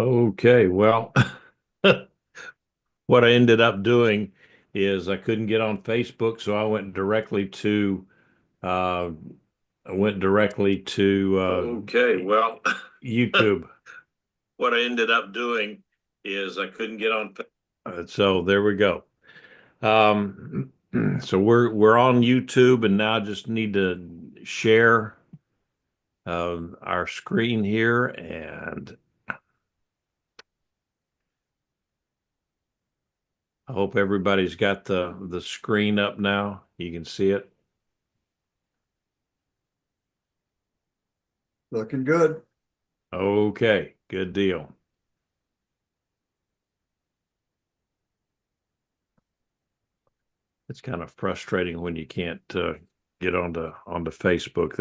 Okay, well, what I ended up doing is I couldn't get on Facebook, so uh, I went directly to Okay, well, YouTube. what I ended up doing is I couldn't get on. So there we go. Um, so we're on YouTube, and now I just need to share our screen here, and I hope everybody's got the screen up now. You can see it. Looking good. Okay, good deal. It's kind of frustrating when you can't get onto Facebook.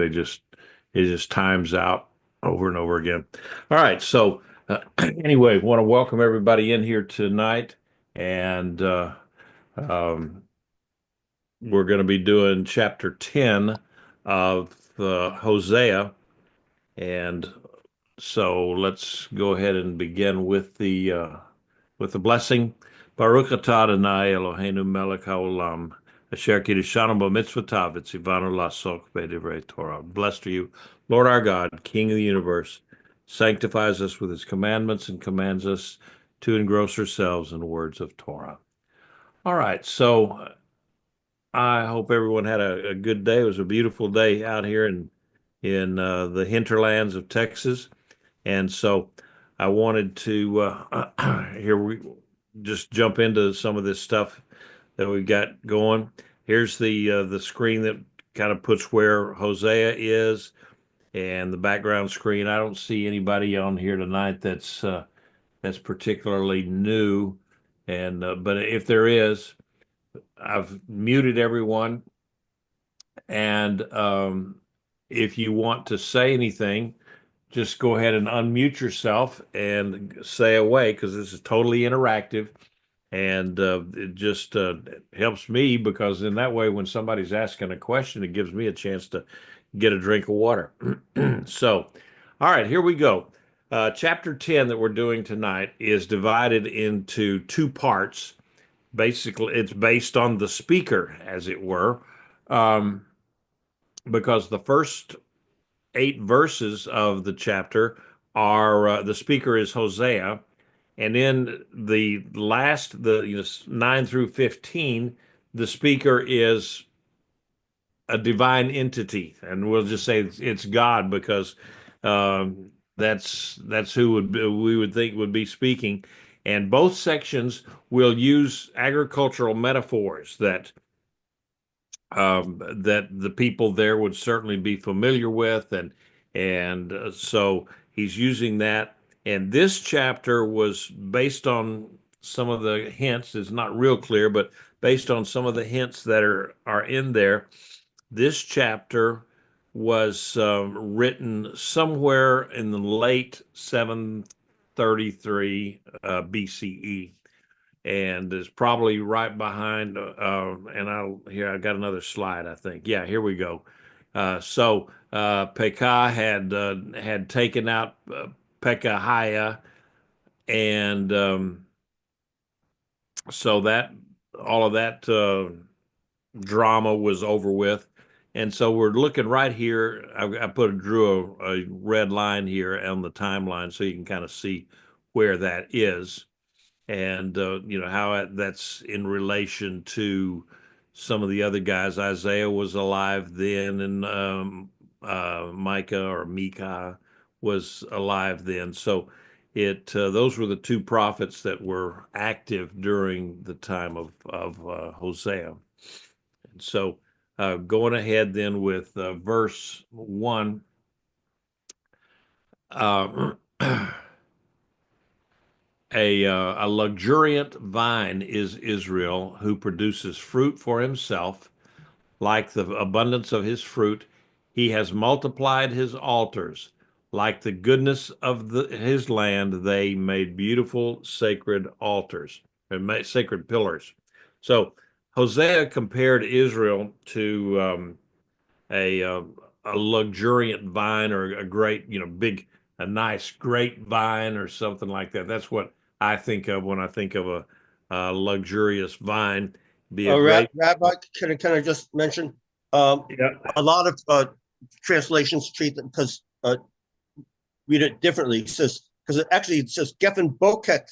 It just times out over and over again. All right, so anyway, want to welcome everybody in here tonight, and um, we're going to be doing chapter 10 of Hosea, and so let's go ahead and begin with the blessing. Baruch atah Adonai Eloheinu melech haolam, asher kiddushanu b'mitzvotav v'tzivanu la'asok b'divrei Torah. Blessed are you, Lord our God, King of the universe, sanctifies us with his commandments and commands us to engross ourselves in the words of Torah. All right, so I hope everyone had a good day. It was a beautiful day out here in the hinterlands of Texas. And so I wanted to here we just jump into some of this stuff that we got going. Here's the screen that kind of puts where Hosea is and the background screen. I don't see anybody on here tonight that's particularly new, and but if there is, I've muted everyone. And if you want to say anything, just go ahead and unmute yourself and say away because this is totally interactive. And it just helps me because in that way, when somebody's asking a question, it gives me a chance to get a drink of water. So, all right, here we go. Chapter 10 that we're doing tonight is divided into two parts. Basically, it's based on the speaker, as it were, um, because the first 8 verses of the chapter are the speaker is Hosea, and in the last the 9 through 15, the speaker is a divine entity, and we'll just say it's God because that's who we would think would be speaking. And both sections will use agricultural metaphors that the people there would certainly be familiar with, and so he's using that. And this chapter was based on some of the hints. It's not real clear, but based on some of the hints that are in there. This chapter was written somewhere in the late 733 BCE and is probably right behind. I got another slide, I think. Yeah, here we go. Pekah had taken out Pekahiah, and so that all of that drama was over with. And so we're looking right here. I drew a red line here on the timeline so you can kind of see where that is, and how that's in relation to some of the other guys. Isaiah was alive then, and Micah or Micah was alive then. So it those were the two prophets that were active during the time of Hosea. And so going ahead then with verse 1. Uh, a luxuriant vine is Israel, who produces fruit for himself, like the abundance of his fruit. He has multiplied his altars. Like the goodness of his land, they made beautiful sacred altars and sacred pillars. So Hosea compared Israel to a luxuriant vine or a great, big a nice grapevine or something like that. That's what I think of when I think of a luxurious vine. Be a great. Rabbi, can I just mention Yeah. a lot of translations treat them because read it differently. It says because it says Geffen Bokek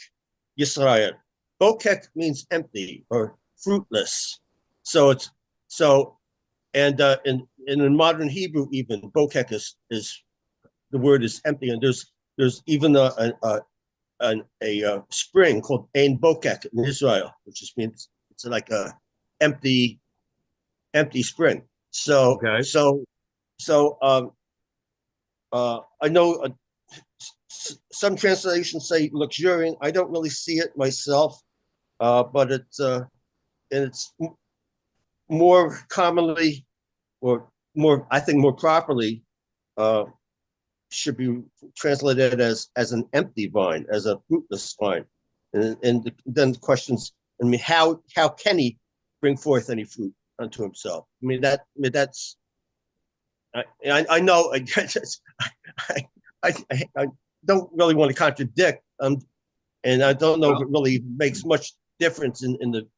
Yisrael. Bokek means empty or fruitless. So it's so and in modern Hebrew even Bokek is the word is empty, and there's even a spring called Ein Bokek in Israel, which just means it's like a empty empty spring. So Okay. so so I know some translations say luxuriant. I don't really see it myself, but it's more commonly or more I think more properly uh, should be translated as an empty vine, as a fruitless vine, and then the questions. I mean, how can he bring forth any fruit unto himself? That's I know I, I don't really want to contradict, and I don't know if it Well, really makes much difference in the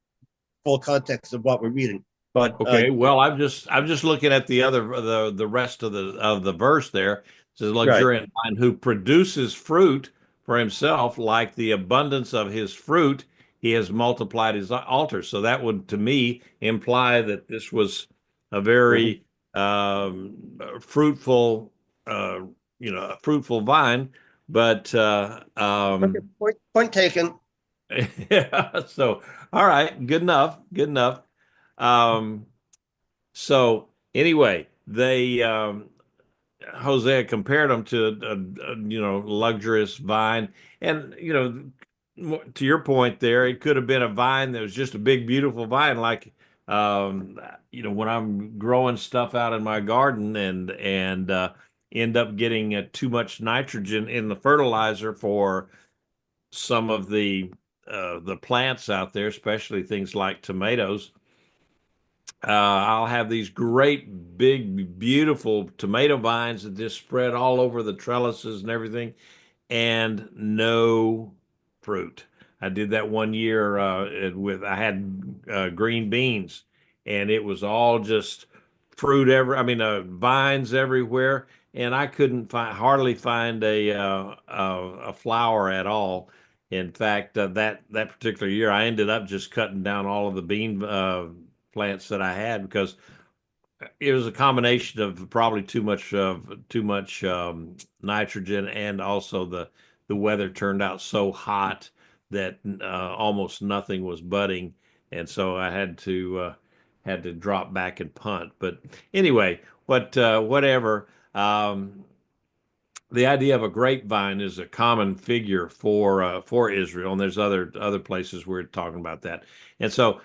full context of what we're reading. But okay. Well, I'm just looking at the rest of the verse there. It says right. luxuriant vine who produces fruit for himself, like the abundance of his fruit, he has multiplied his altar. So that would, to me, imply that this was a Mhm. very fruitful, a fruitful vine. But Okay, point taken. yeah, so all right, good enough, good enough. Um, so anyway, they Hosea compared them to luxurious vine, and to your point there, it could have been a vine that was just a big beautiful vine, like when I'm growing stuff out in my garden and end up getting too much nitrogen in the fertilizer for some of the plants out there, especially things like tomatoes. I'll have these great, big, beautiful tomato vines that just spread all over the trellises and everything, and no fruit. I did that one year I had green beans, and it was all just vines everywhere, and I couldn't hardly find a flower at all. In fact, that particular year, I ended up just cutting down all of the bean plants that I had because it was a combination of probably too much nitrogen, and also the weather turned out so hot that almost nothing was budding, and so I had to drop back and punt. But anyway, whatever. The idea of a grapevine is a common figure for Israel, and there's other places we're talking about that. And so,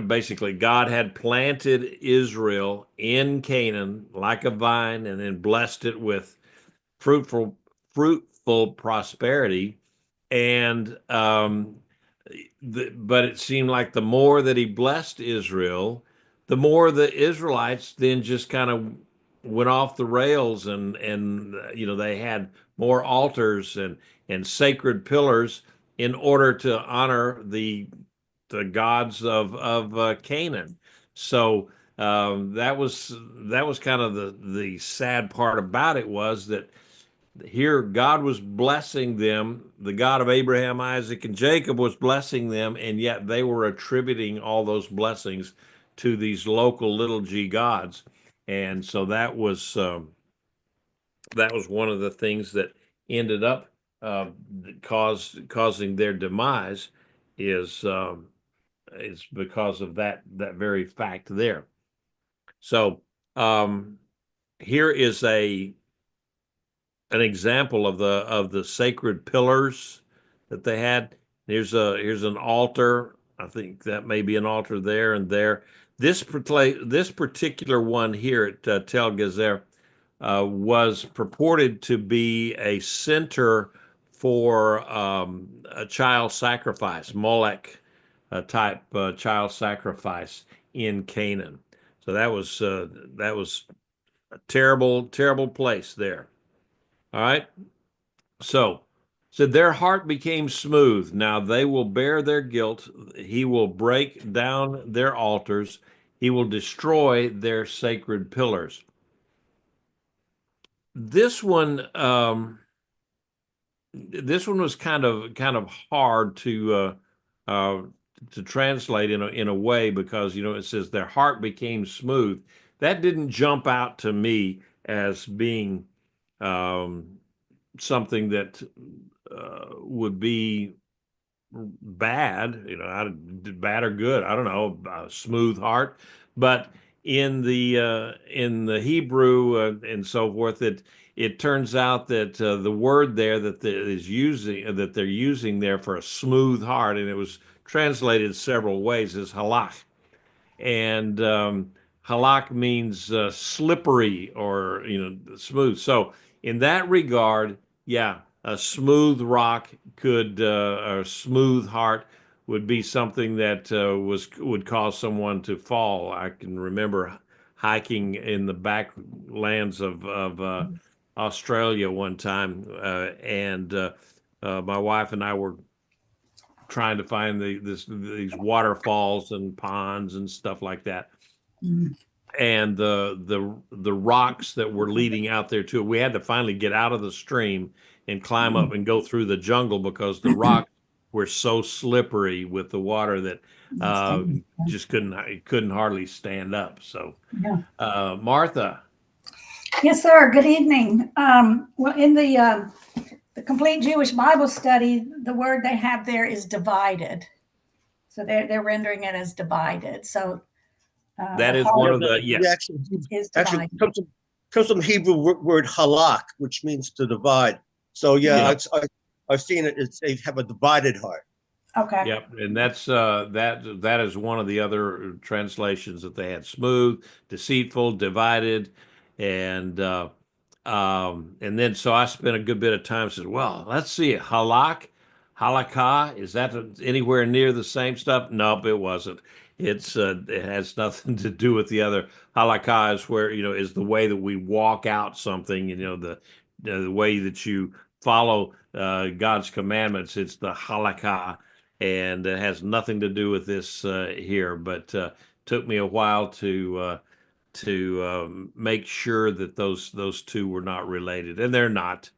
basically, God had planted Israel in Canaan like a vine, and then blessed it with fruitful fruitful prosperity. And but it seemed like the more that he blessed Israel, the more the Israelites then just kind of went off the rails, and they had more altars and sacred pillars in order to honor the gods of Canaan. So that was kind of the sad part about it, was that here God was blessing them. The God of Abraham, Isaac, and Jacob was blessing them, and yet they were attributing all those blessings to these local little g gods. And so that was one of the things that ended up uh, causing their demise, is because of that very fact there. So um, here is an example of the sacred pillars that they had. Here's an altar. I think that may be an altar there and there. This particular one here at Tel Gezer was purported to be a center for a child sacrifice, Molech type child sacrifice in Canaan. So that was a terrible, terrible place there. All right. So said their heart became smooth. Now they will bear their guilt. He will break down their altars. He will destroy their sacred pillars. This one, this one was kind of hard uh, to translate in a way because it says their heart became smooth. That didn't jump out to me as being um, something that would be bad, bad or good. I don't know, a smooth heart, but in the Hebrew and so forth, it turns out that the word there that they're using there for a smooth heart, and it was translated several ways, is halach, and halak means slippery or smooth. So in that regard, yeah, a smooth rock or smooth heart would be something that would cause someone to fall. I can remember hiking in the backlands of Australia one time, and my wife and I were trying to find these waterfalls and ponds and stuff like that. Mm. And the rocks that were leading out there too. We had to finally get out of the stream and climb up and go through the jungle because the rocks were so slippery with the water that just couldn't hardly stand up. So, Yeah. Martha. Yes, sir. Good evening. Well, in the Complete Jewish Bible Study, the word they have there is divided. So they're rendering it as divided. So That the is heart one of the, The yes. is actually divided. comes from Hebrew word halak, which means to divide. So Yeah. I've seen it. They have a divided heart. Okay. Yep, and that's that is one of the other translations that they had: smooth, deceitful, divided, and then so I spent a good bit of time said, well, let's see, halakha, is that anywhere near the same stuff? Nope, it wasn't. It has nothing to do with the other. Halakha is where is the way that we walk out something, the way that you follow God's commandments. It's the halakha, and it has nothing to do with this here. But took me a while to make sure that those two were not related, and they're not.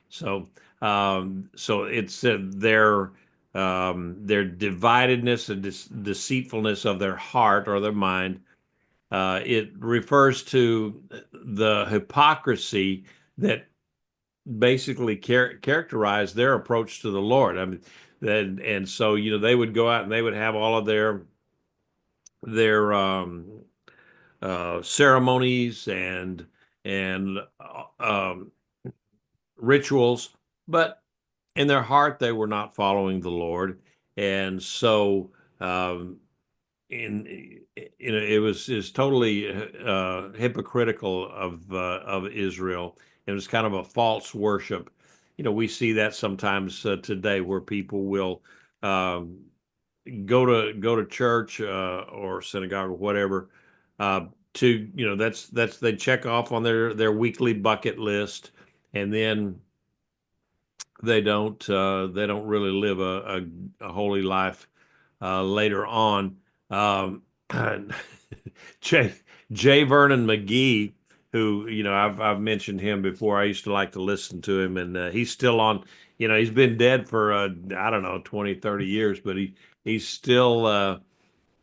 So so it's their dividedness and deceitfulness of their heart or their mind. It refers to the hypocrisy that basically characterized their approach to the Lord. I mean, and so they would go out and they would have all of their ceremonies and rituals, but in their heart they were not following the Lord, and so in it was totally hypocritical of Israel. It was kind of a false worship. We see that sometimes today where people will um, go to church or synagogue or whatever to that's they check off on their weekly bucket list, and then they don't really live a holy life later on. Um, J. Vernon McGee, who I've mentioned him before. I used to like to listen to him, and he's still on. He's been dead for I don't know 20, 30 years, but he's still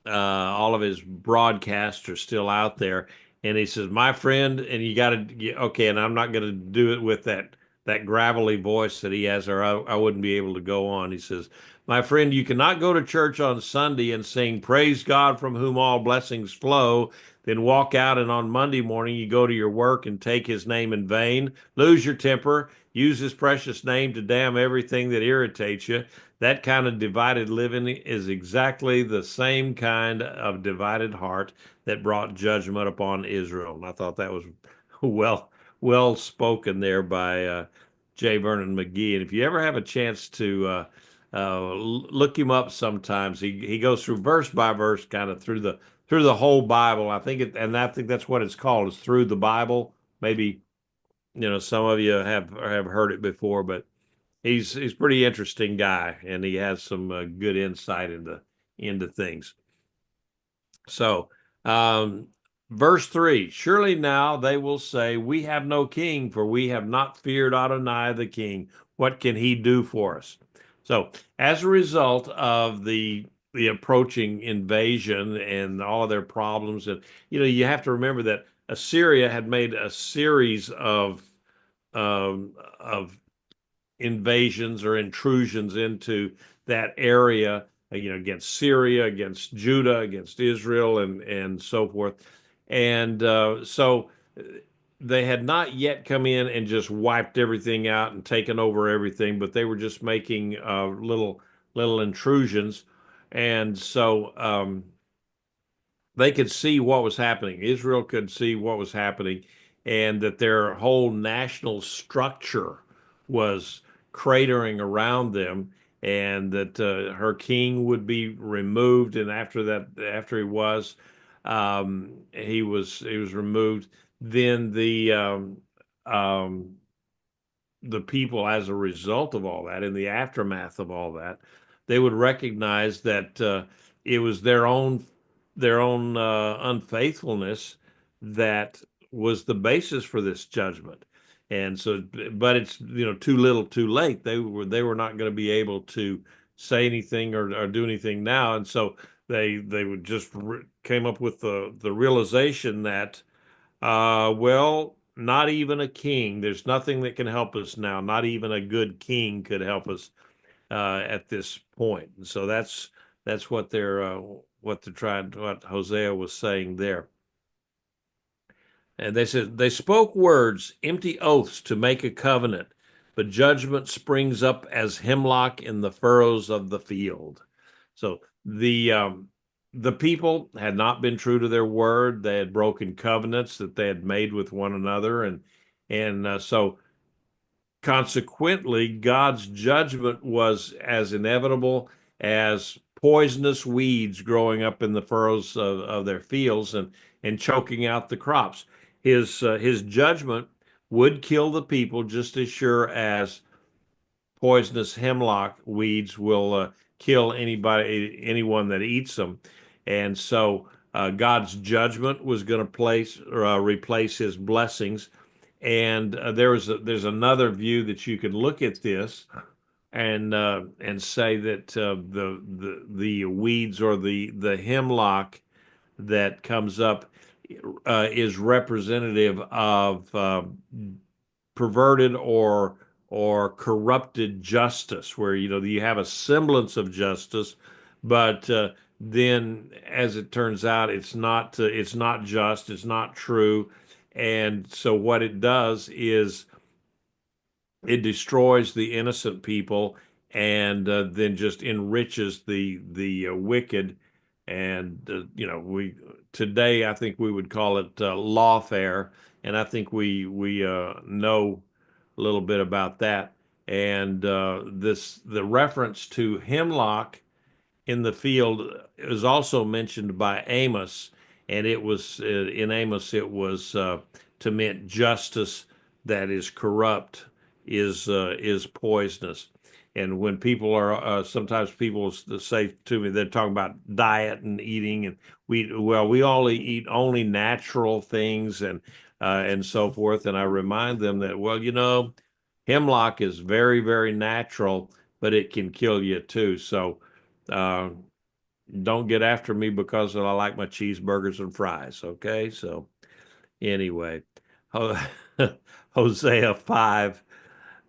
all of his broadcasts are still out there. And he says, "My friend," and you got to okay. And I'm not going to do it with that gravelly voice that he has, or I wouldn't be able to go on. He says, "My friend, you cannot go to church on Sunday and sing 'Praise God from whom all blessings flow,' then walk out and on Monday morning you go to your work and take His name in vain, lose your temper, use His precious name to damn everything that irritates you." That kind of divided living is exactly the same kind of divided heart that brought judgment upon Israel. And I thought that was well spoken there by J. Vernon McGee. And if you ever have a chance to look him up, sometimes he goes through verse by verse, kind of through the whole Bible. I think that's what it's called, is through the Bible. Maybe some of you have heard it before, but he's pretty interesting guy, and he has some good insight into things. So, verse 3, surely now they will say, we have no king, for we have not feared Adonai the king. What can he do for us? So, as a result of the approaching invasion and all of their problems, and you have to remember that Assyria had made a series of invasions or intrusions into that area, against Syria, against Judah, against Israel, and so forth. And so they had not yet come in and just wiped everything out and taken over everything, but they were just making little intrusions. And so they could see what was happening. Israel could see what was happening, and that their whole national structure was cratering around them, and that her king would be removed. And after he was removed, then the people, as a result of all that, in the aftermath of all that, they would recognize that it was their own unfaithfulness that was the basis for this judgment. And so, but it's too little, too late. They were not going to be able to say anything or do anything now, and so they would just came up with the realization that well, not even a king. There's nothing that can help us now. Not even a good king could help us at this point. And so that's what Hosea was saying there. And they said they spoke words, empty oaths to make a covenant, but judgment springs up as hemlock in the furrows of the field. So the people had not been true to their word. They had broken covenants that they had made with one another, and so consequently, God's judgment was as inevitable as poisonous weeds growing up in the furrows of their fields and choking out the crops. His judgment would kill the people just as sure as poisonous hemlock weeds will kill anyone that eats them. And so God's judgment was going to replace his blessings. And there's another view that you can look at this and say that the weeds or the hemlock that comes up is representative of perverted or corrupted justice, where you have a semblance of justice, but then, as it turns out, it's not just, it's not true. And so what it does is it destroys the innocent people, and then just enriches the wicked. And we today, I think we would call it lawfare, and I think we know a little bit about that. And the reference to hemlock in the field is also mentioned by Amos, and it was in Amos, it was to mean justice that is corrupt, is poisonous. And when people are sometimes people say to me, they're talking about diet and eating, and we all eat only natural things and so forth. And I remind them that, well, hemlock is very, very natural, but it can kill you too. So uh, don't get after me because I like my cheeseburgers and fries. Okay. So anyway, Hosea 5,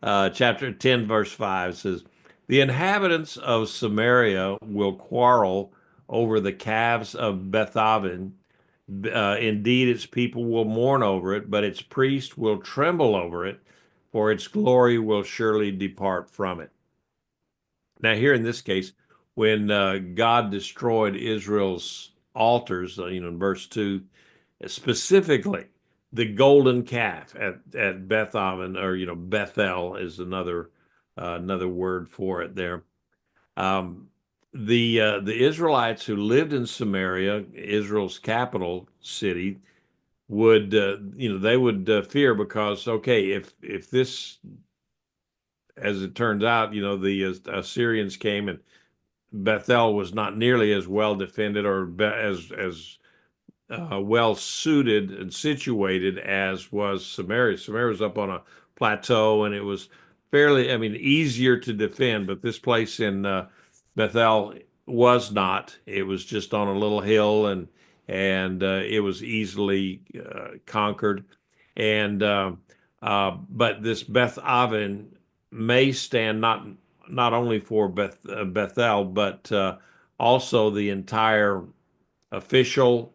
chapter 10, verse 5 says, the inhabitants of Samaria will quarrel over the calves of Bethaven. Indeed, its people will mourn over it, but its priests will tremble over it, for its glory will surely depart from it. Now, here in this case, when God destroyed Israel's altars, in verse 2, specifically the golden calf at Bethaven, or Bethel is another word for it there. The Israelites who lived in Samaria, Israel's capital city, would they would fear, because okay, if this as it turns out, the Assyrians came, and Bethel was not nearly as well defended or as well suited and situated as was Samaria. Samaria was up on a plateau, and it was fairly, I mean, easier to defend. But this place in Bethel was not. It was just on a little hill, and it was easily conquered. And but this Beth Aven may stand not only for Bethel, but also the entire official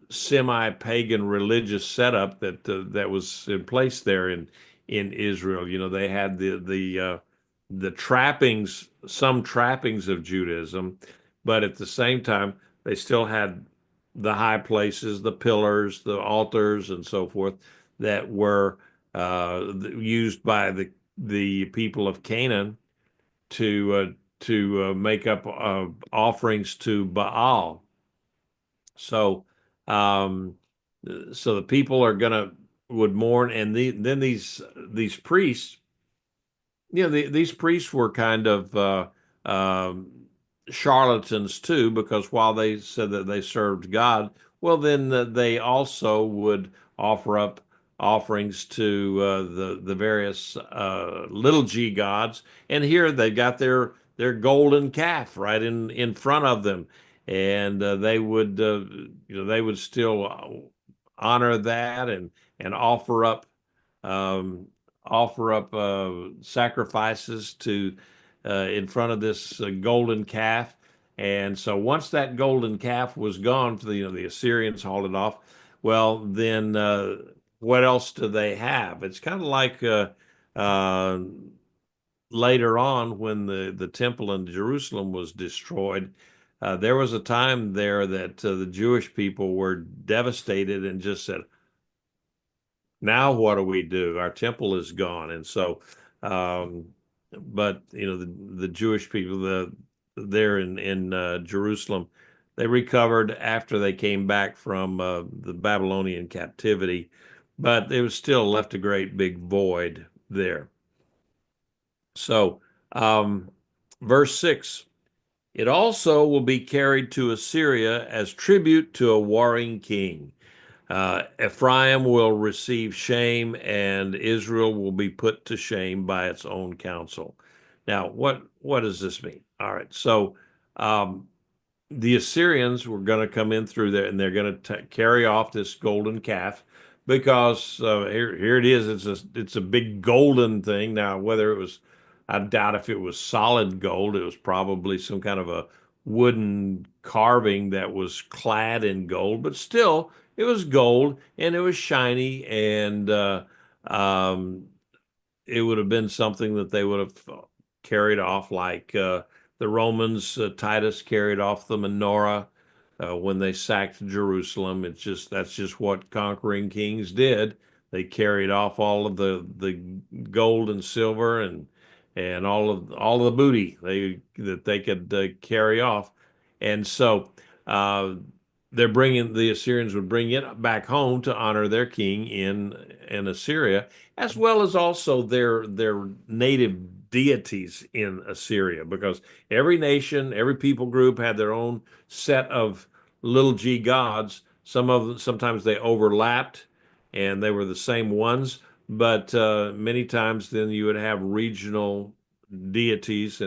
semi-pagan religious setup that was in place there in Israel. They had the trappings, some trappings of Judaism, but at the same time, they still had the high places, the pillars, the altars, and so forth that were used by the people of Canaan to make up offerings to Baal. So, um, so the people would mourn, and then these priests, these priests were kind of charlatans too, because while they said that they served God, well, then they also would offer up offerings to the various little g gods, and here they got their golden calf right in front of them, and they would still honor that and um, offer up sacrifices to in front of this golden calf. And so once that golden calf was gone, the Assyrians hauled it off. Well, then what else do they have? It's kind of like uh, later on when the temple in Jerusalem was destroyed. There was a time there that the Jewish people were devastated and just said, now what do we do? Our temple is gone. And so, but the Jewish people there in Jerusalem, they recovered after they came back from the Babylonian captivity, but it was still left a great big void there. So, verse 6, it also will be carried to Assyria as tribute to a warring king. Ephraim will receive shame, and Israel will be put to shame by its own counsel. Now, what does this mean? All right, so the Assyrians were going to come in through there, and they're going to carry off this golden calf, because here it is. It's a big golden thing. Now, whether it was, I doubt if it was solid gold. It was probably some kind of a wooden carving that was clad in gold, but still, it was gold, and it was shiny, and it would have been something that they would have carried off, like the Romans. Titus carried off the menorah when they sacked Jerusalem. That's just what conquering kings did. They carried off all of the gold and silver and all of the booty that they could carry off, and so the Assyrians would bring it back home to honor their king in Assyria, as well as also their native deities in Assyria, because every nation, every people group had their own set of little g gods. Some of them, sometimes they overlapped and they were the same ones, but many times then you would have regional deities,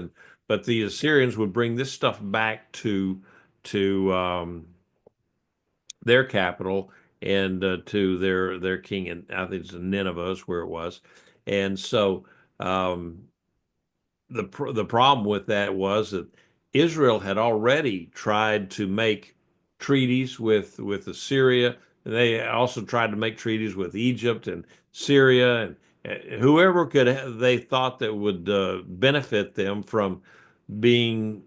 but the Assyrians would bring this stuff back to their capital, and to their king, and I think it's Nineveh is where it was. And so the problem with that was that Israel had already tried to make treaties with Assyria. And they also tried to make treaties with Egypt and Syria, and whoever they thought that would benefit them from being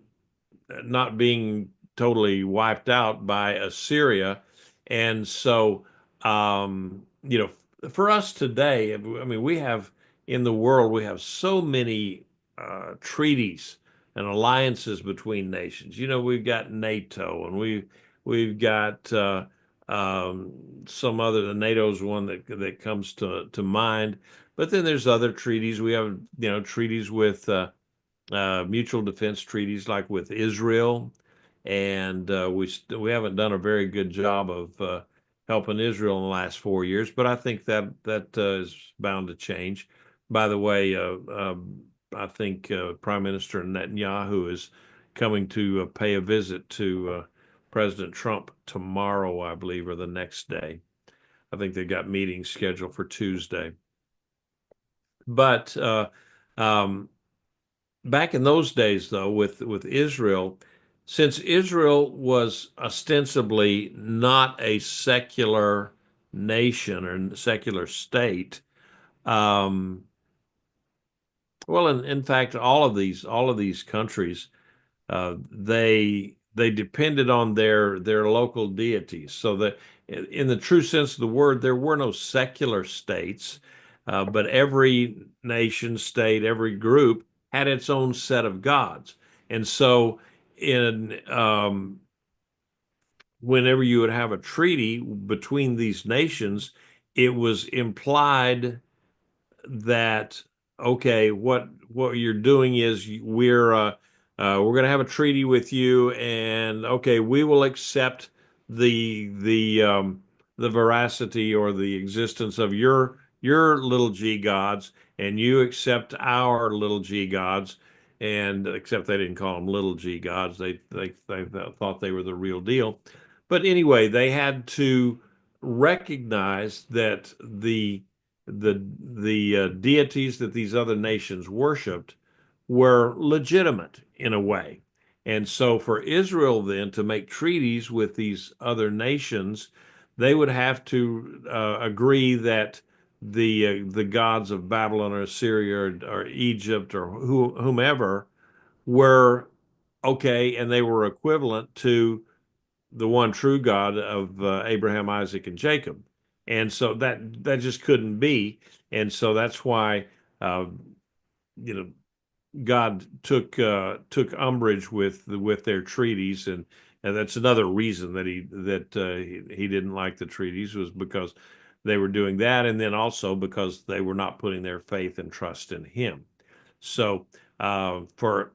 not being totally wiped out by Assyria. And so, for us today, I mean, we have in the world, we have so many treaties and alliances between nations. We've got NATO, and we've got some other. The NATO's one that comes to mind, But then there's other treaties. We have, treaties with mutual defense treaties like with Israel, and we haven't done a very good job of helping Israel in the last 4 years. But I think that is bound to change. By the way, I think Prime Minister Netanyahu is coming to pay a visit to President Trump tomorrow, I believe, or the next day. I think they've got meetings scheduled for Tuesday. But back in those days, though, with Israel, since Israel was ostensibly not a secular nation or secular state, um, well, in fact, all of these countries, they depended on their local deities. So that in the true sense of the word, there were no secular states, but every nation state, every group had its own set of gods. And so in whenever you would have a treaty between these nations, it was implied that, okay, what you're doing is we're going to have a treaty with you, and okay, we will accept the veracity or the existence of your little g gods, and you accept our little g gods. And except they didn't call them little g gods, they thought they were the real deal. But anyway, they had to recognize that the deities that these other nations worshipped were legitimate in a way. And so for Israel then to make treaties with these other nations, they would have to agree that the gods of Babylon or Assyria or Egypt or whomever were okay, and they were equivalent to the one true God of Abraham, Isaac, and Jacob. And so that just couldn't be. And so that's why you know God took umbrage with their treaties, and that's another reason that he didn't like the treaties, was because they were doing that, and then also because they were not putting their faith and trust in him. So for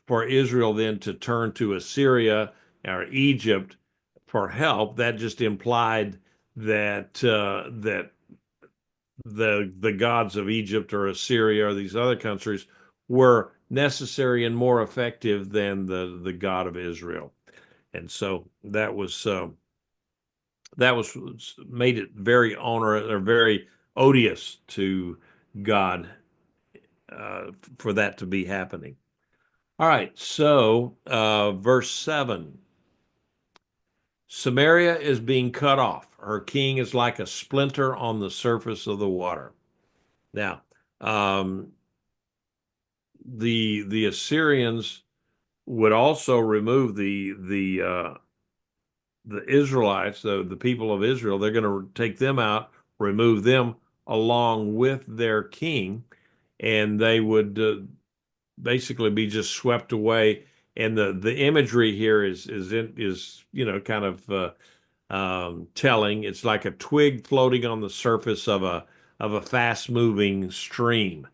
Israel then to turn to Assyria or Egypt for help, that just implied that the gods of Egypt or Assyria or these other countries were necessary and more effective than the God of Israel. And so that was made it very onerous or very odious to God for that to be happening. All right, so verse 7. Samaria is being cut off. Her king is like a splinter on the surface of the water. Now, the Assyrians would also remove the Israelites, the people of Israel. They're going to take them out, remove them along with their king, and they would basically be just swept away. And the imagery here is kind of telling. It's like a twig floating on the surface of a fast moving stream.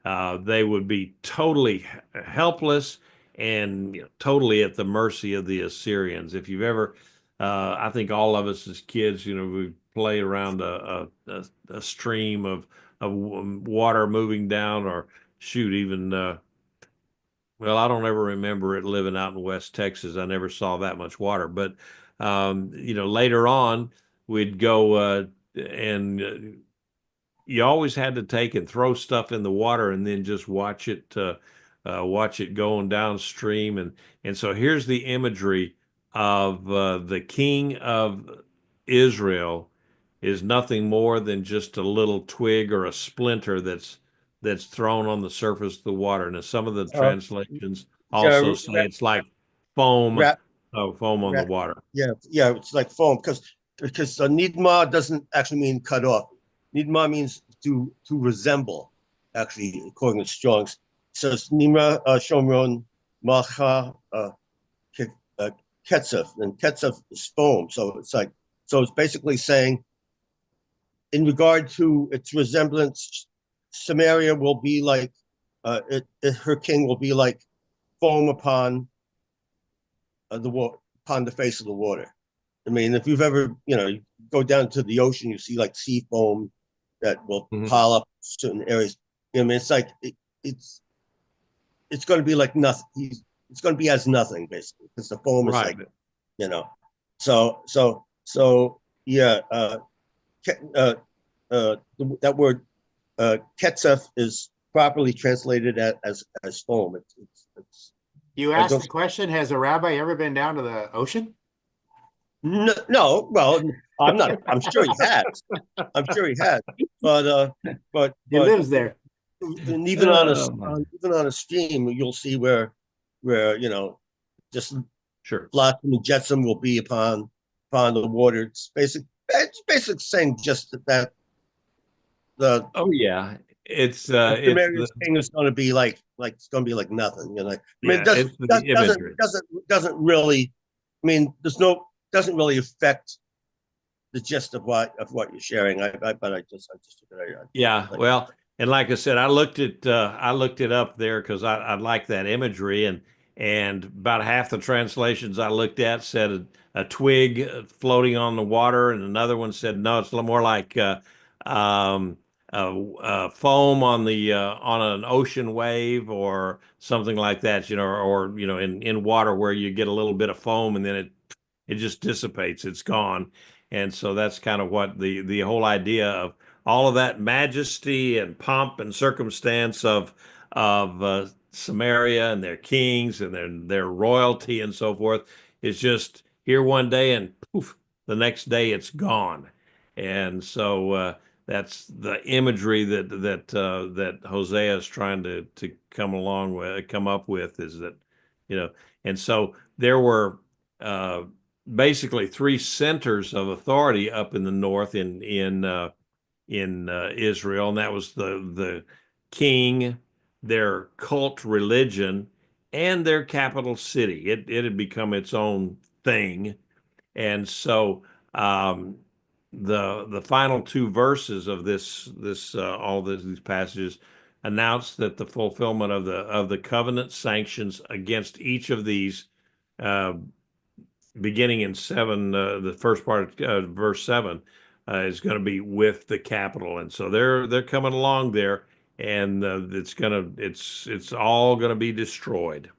They would be totally helpless and totally at the mercy of the Assyrians. If you've ever, I think all of us as kids, we play around a stream of water moving down, or shoot, even well, I don't ever remember it living out in West Texas. I never saw that much water, but later on we'd go and you always had to take and throw stuff in the water and then just watch it going downstream. And so here's the imagery of the king of Israel is nothing more than just a little twig or a splinter that's thrown on the surface of the water. Now, some of the translations also say it's like foam, foam on the water. Yeah, it's like foam because nidma doesn't actually mean cut off. Nidma means to resemble, actually, according to Strong's. It says Nimra Shomron Macha Ketzef, and Ketzef is foam. So it's basically saying, in regard to its resemblance, Samaria will be like her king will be like foam upon the water, upon the face of the water. I mean, if you've ever, you go down to the ocean, you see like sea foam that will pile up certain areas. I mean, it's like it's it's going to be like nothing. It's going to be as nothing basically because the foam is Right. like, you know. So yeah. That word ketzef is properly translated as foam. It's You I asked don't the question, has a rabbi ever been down to the ocean? no, well, I'm not. I'm sure he has. I'm sure he has. But He lives there. and Oh, man. even on a stream, you'll see where just Sure. blossoming jetsam will be upon the water. It's basic saying just that the Oh yeah. It's Sumerian king is going to be like it's going to be like nothing. I mean, yeah, it's the imagery. doesn't really. I mean, doesn't really affect the gist of what you're sharing. But I just Yeah, well, and like I said, I looked it up there because I like that imagery, and about half the translations I looked at said a twig floating on the water, and another one said no, it's a little more like um, foam on the on an ocean wave or something like that, or in water where you get a little bit of foam and then it just dissipates, it's gone, and so that's kind of what the whole idea of all of that majesty and pomp and circumstance of Samaria and their kings and their royalty and so forth is just here one day and poof, the next day it's gone. And so that's the imagery that Hosea is trying to come up with is that, and so there were uh, basically three centers of authority up in the north in Israel, and that was the king, their cult religion, and their capital city. It had become its own thing, and so the final two verses of these passages announce that the fulfillment of the covenant sanctions against each of these. Uh, Beginning in 7, the first part of verse 7 is going to be with the capital, and so they're coming along there, and it's all going to be destroyed.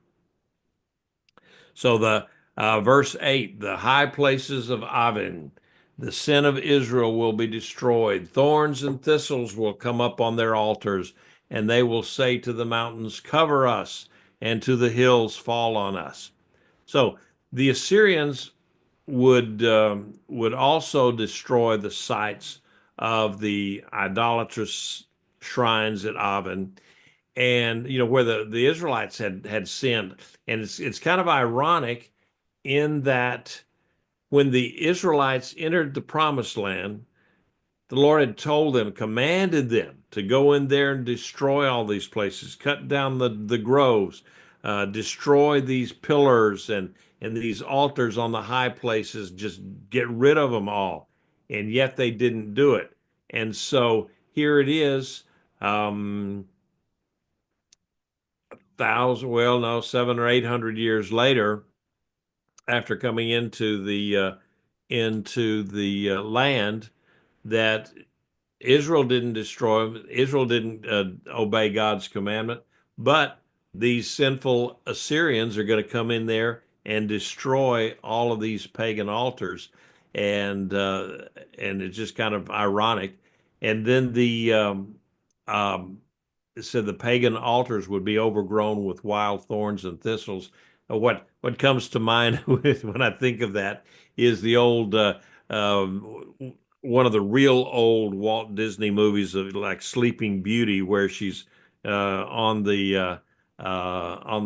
So the verse 8, the high places of Avin, the sin of Israel will be destroyed. Thorns and thistles will come up on their altars, and they will say to the mountains, "Cover us," and to the hills, "Fall on us." So the Assyrians would also destroy the sites of the idolatrous shrines at Avin, and where the Israelites had sinned. And it's kind of ironic in that when the Israelites entered the promised land, the Lord had told them, commanded them to go in there and destroy all these places, cut down the groves, destroy these pillars and these altars on the high places, just get rid of them all. And yet they didn't do it. And so here it is, thousand, well, no, 700 or 800 years later, after coming into the land, that Israel didn't destroy them. Israel didn't obey God's commandment, but these sinful Assyrians are going to come in there and destroy all of these pagan altars, and it's just kind of ironic. And then um, it said the pagan altars would be overgrown with wild thorns and thistles. What comes to mind when I think of that is the old one of the real old Walt Disney movies of like Sleeping Beauty, where she's on the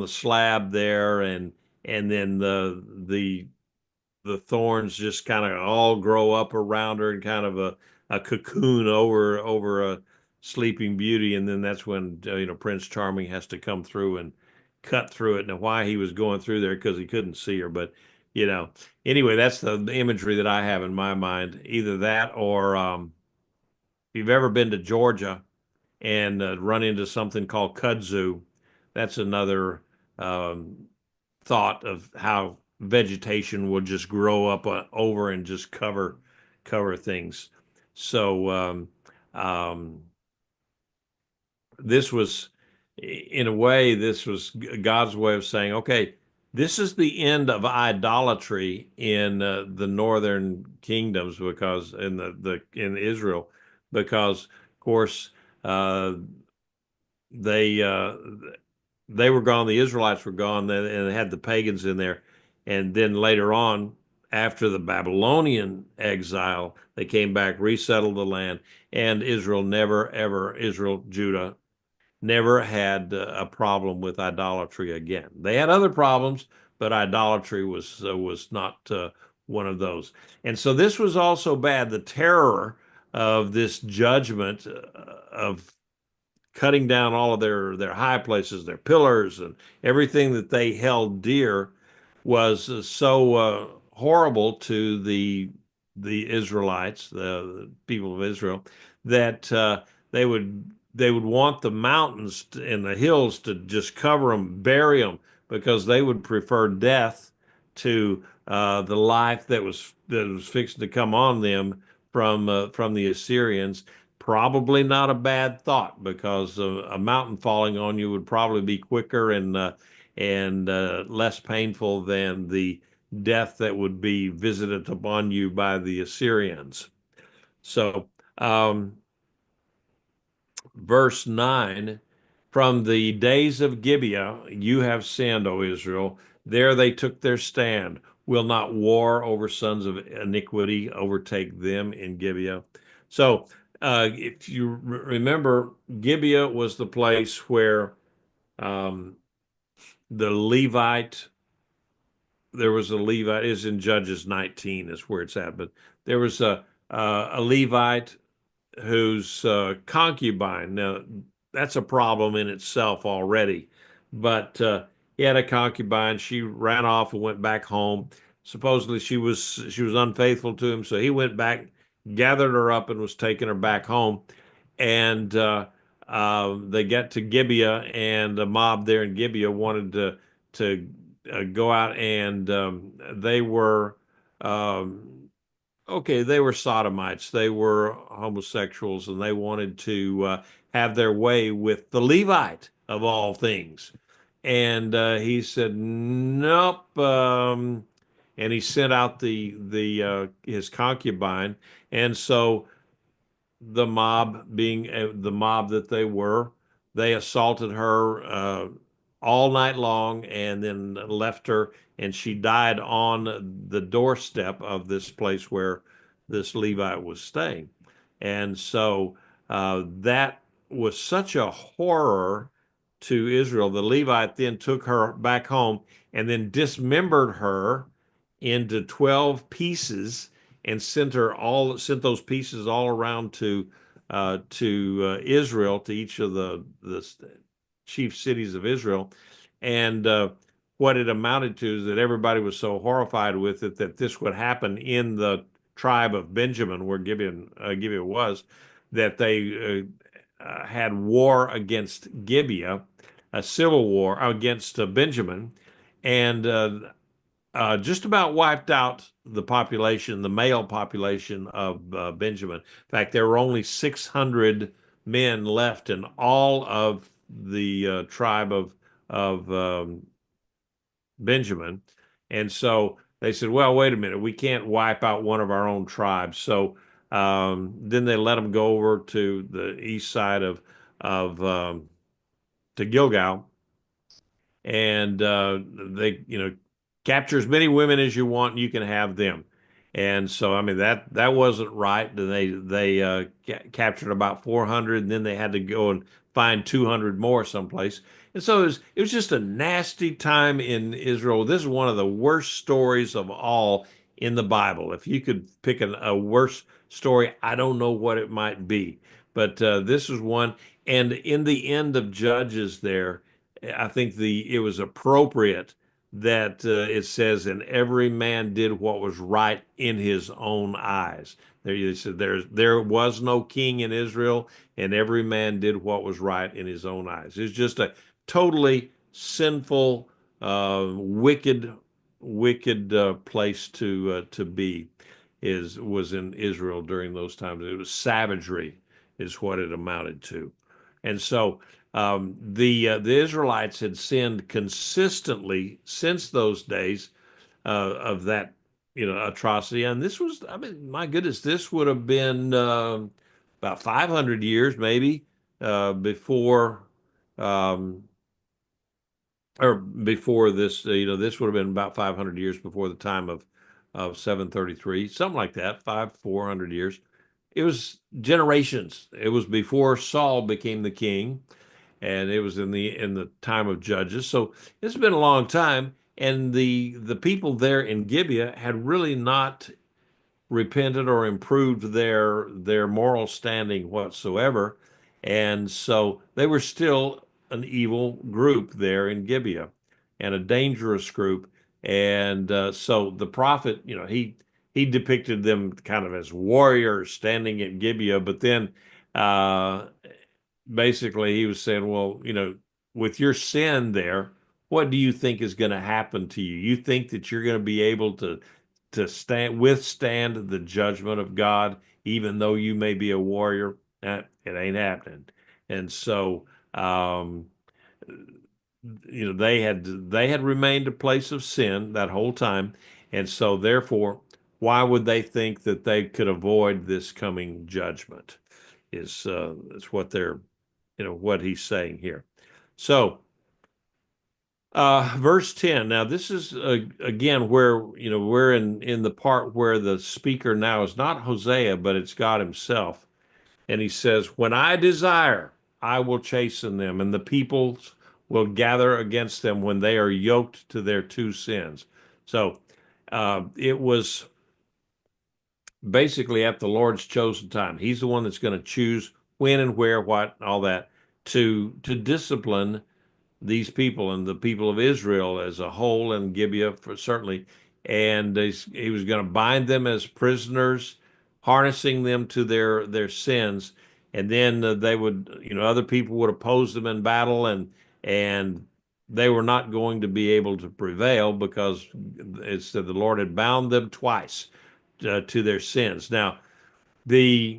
slab there, and then the thorns just kind of all grow up around her and kind of a cocoon over a Sleeping Beauty, and then that's when Prince Charming has to come through and cut through it. And why he was going through there because he couldn't see her, but anyway, that's the imagery that I have in my mind. Either that or if you've ever been to Georgia, and run into something called kudzu. That's another thought of how vegetation will just grow up over and just cover things. So this was, in a way, this was God's way of saying, okay, this is the end of idolatry in the northern kingdoms, because in Israel, because of course uh, they uh, they were gone, the Israelites were gone, and they had the pagans in there, and then later on, after the Babylonian exile, they came back, resettled the land, and Israel, Judah never had a problem with idolatry again. They had other problems, but idolatry was not one of those. And so this was also bad. The terror of this judgment of cutting down all of their high places, their pillars, and everything that they held dear was so horrible to the Israelites, the people of Israel, that they would want the mountains and the hills to just cover them, bury them, because they would prefer death to the life that was fixing to come on them from the Assyrians. Probably not a bad thought, because a mountain falling on you would probably be quicker and less painful than the death that would be visited upon you by the Assyrians. So, verse 9, from the days of Gibeah you have sinned, O Israel. There they took their stand. Will not war over sons of iniquity overtake them in Gibeah? So, if you remember, Gibeah was the place where um, the Levite, there was a Levite, is in Judges 19 is where it's at, but there was a Levite whose concubine. Now, that's a problem in itself already, but he had a concubine. She ran off and went back home. Supposedly, she was unfaithful to him, so he went back, gathered her up, and was taking her back home. And they get to Gibeah, and the mob there in Gibeah wanted to go out, and they were. Okay, they were sodomites, they were homosexuals, and they wanted to have their way with the Levite of all things. And he said, "Nope." And he sent out the his concubine, and so the mob, being the mob that they were, they assaulted her all night long, and then left her, and she died on the doorstep of this place where this Levite was staying. And so that was such a horror to Israel. The Levite then took her back home and then dismembered her into 12 pieces, and sent those pieces all around to Israel, to each of the chief cities of Israel. And what it amounted to is that everybody was so horrified with it that this would happen in the tribe of Benjamin, where Gibeah was, that they had war against Gibeah, a civil war against Benjamin, and just about wiped out the population, the male population of Benjamin. In fact, there were only 600 men left in all of the tribe of Benjamin. And so they said, well, wait a minute, we can't wipe out one of our own tribes. So then they let them go over to the east side of to Gilgal, and they capture as many women as you want, and you can have them. And so, I mean, that wasn't right. They captured about 400, and then they had to go and find 200 more someplace. And so it was just a nasty time in Israel. This is one of the worst stories of all in the Bible. If you could pick a worse story, I don't know what it might be, but this is one. And in the end of Judges, there, I think it was appropriate that it says, and every man did what was right in his own eyes. There you said there was no king in Israel, and every man did what was right in his own eyes. It's just a totally sinful, wicked place to be. Was in Israel during those times. It was savagery, is what it amounted to, and so the Israelites had sinned consistently since those days of that atrocity. And this was, I mean, my goodness, this would have been about 500 years maybe before um, or before this. This would have been about 500 years before the time of 733, something like that, 400 years. It was generations. It was before Saul became the king, and it was in the time of Judges. So it's been a long time, and the people there in Gibeah had really not repented or improved their moral standing whatsoever, and so they were still an evil group there in Gibeah, and a dangerous group. And so the prophet, he depicted them kind of as warriors standing at Gibeah, but then uh, basically he was saying, well, with your sin there, what do you think is going to happen to you? You think that you're going to be able to withstand the judgment of God, even though you may be a warrior? It ain't happening. And so, they had remained a place of sin that whole time, and so therefore, why would they think that they could avoid this coming judgment? Is what what he's saying here. So, verse 10. Now, this is again where we're in the part where the speaker now is not Hosea, but it's God Himself, and He says, "When I desire, I will chasten them, and the peoples will gather against them when they are yoked to their two sins." So, it was basically at the Lord's chosen time. He's the one that's going to choose when and where, what, and all that to discipline these people and the people of Israel as a whole, and Gibeah for certainly. And he was going to bind them as prisoners, harnessing them to their sins, and then they would, other people would oppose them in battle, and they were not going to be able to prevail because it said the Lord had bound them twice to their sins. Now, there's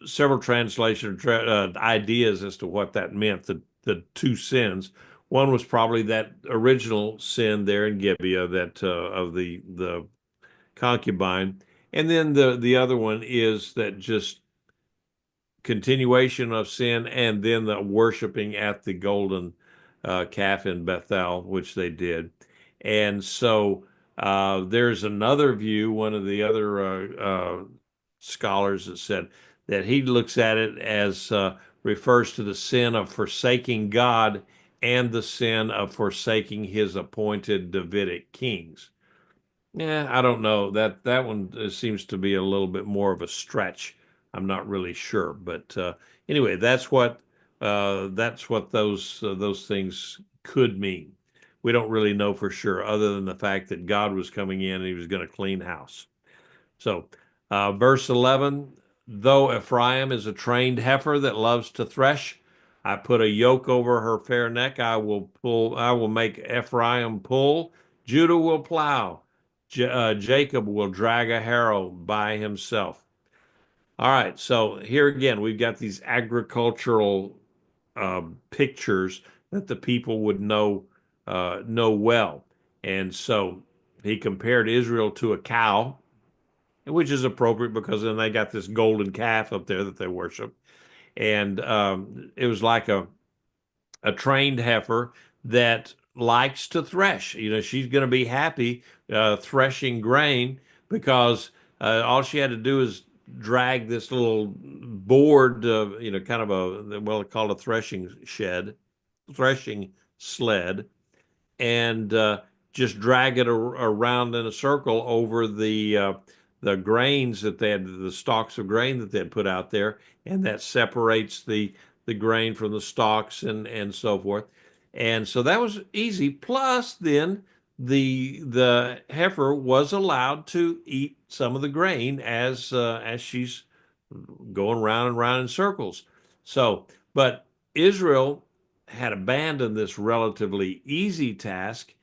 several translation ideas as to what that meant, the two sins. One was probably that original sin there in Gibeah, that of the concubine, and then the other one is that just continuation of sin, and then the worshiping at the golden calf in Bethel, which they did. And so there's another view, one of the other scholars that said that he looks at it as refers to the sin of forsaking God and the sin of forsaking His appointed Davidic kings. Yeah, I don't know. That one seems to be a little bit more of a stretch. I'm not really sure, but anyway, that's what those things could mean. We don't really know for sure, other than the fact that God was coming in and He was going to clean house. So, verse 11: Though Ephraim is a trained heifer that loves to thresh, I put a yoke over her fair neck. I will make Ephraim pull. Judah will plow. Jacob will drag a harrow by himself. All right, so here again, we've got these agricultural pictures that the people would know well. And so he compared Israel to a cow, which is appropriate because then they got this golden calf up there that they worship. And it was like a trained heifer that likes to thresh. She's going to be happy threshing grain because all she had to do is drag this little board, kind of called a threshing sled, and just drag it around in a circle over the grains that they had, the stalks of grain that they had put out there, and that separates the grain from the stalks and so forth. And so that was easy. Plus, then the heifer was allowed to eat some of the grain as she's going round and round in circles. So, but Israel had abandoned this relatively easy task,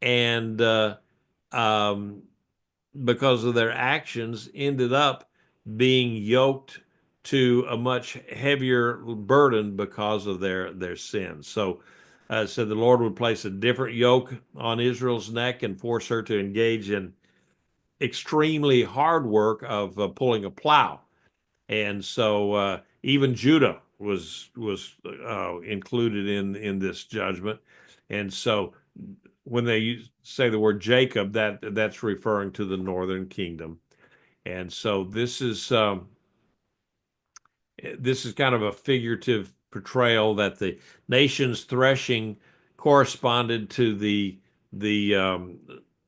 and um, because of their actions, ended up being yoked to a much heavier burden because of their sins. So, said the Lord would place a different yoke on Israel's neck and force her to engage in extremely hard work of pulling a plow. And so even Judah was included in this judgment. And so when they say the word Jacob, that's referring to the northern kingdom. And so this is kind of a figurative portrayal that the nation's threshing corresponded to the